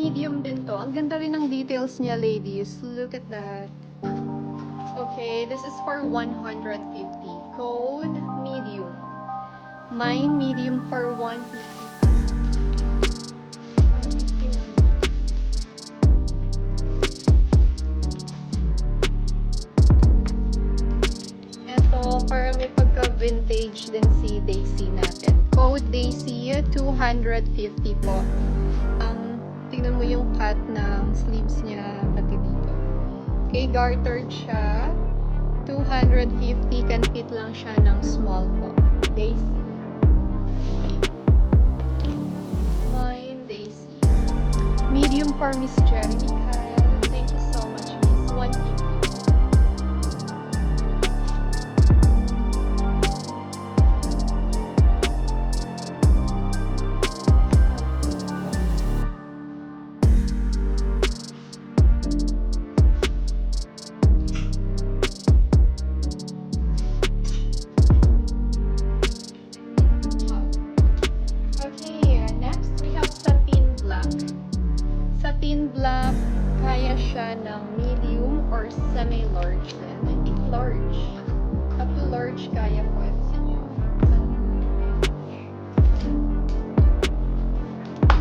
medium din to. Ang ganda rin ng details niya, ladies. Look at that. Okay, this is for 150. Code medium. Mine medium for 150. Para may pagka-vintage din si Daisy natin. Code Daisy, 250 po. Tingnan mo yung cut ng sleeves niya pati dito. Okay, gartered siya. 250, can fit lang siya ng small po. Daisy. Mine, Daisy. Medium for Miss Jeremy Kyle. Thank you so much, Miss. 150. Black, kaya siya ng medium or semi-large din. I think large. Up to large kaya po.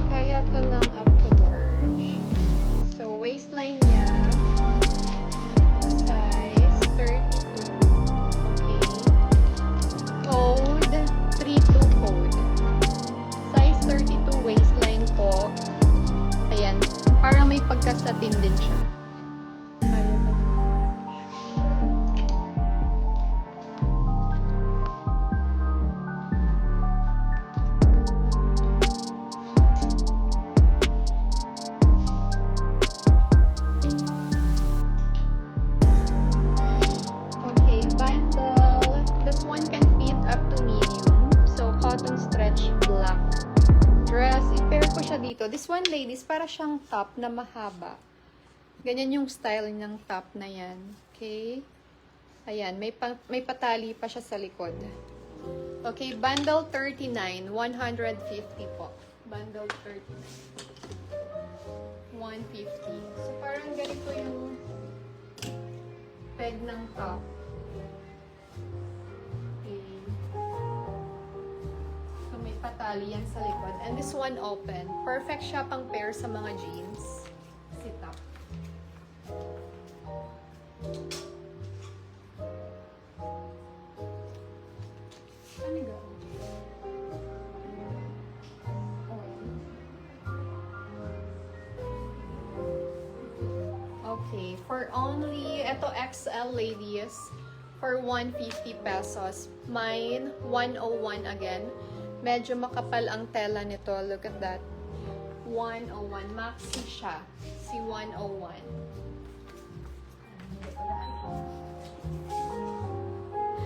Kaya to lang up to large. So, waistline niya, size 32. Okay. Code, 32 code. Size 32 waistline po. Ayan. Parang may pagkasatin din siya. Okay, bundle. This one can fit up to medium. So, cotton stretch black dress. I-pair ko siya dito. This one, ladies, para siyang top na mahaba. Ganyan yung style ng top na yan. Okay? Ayan, may patali pa siya sa likod. Okay, bundle 39, 150 po. Bundle 39. 150. So, parang ganito yung peg ng top. Patali yan sa likod. And this one open. Perfect siya pang pair sa mga jeans. Sit up. Ano ga? Okay. For only, eto XL ladies, for 150 pesos. Mine, 101 again. Medyo makapal ang tela nito. Look at that. 101. Maxi siya. Si 101.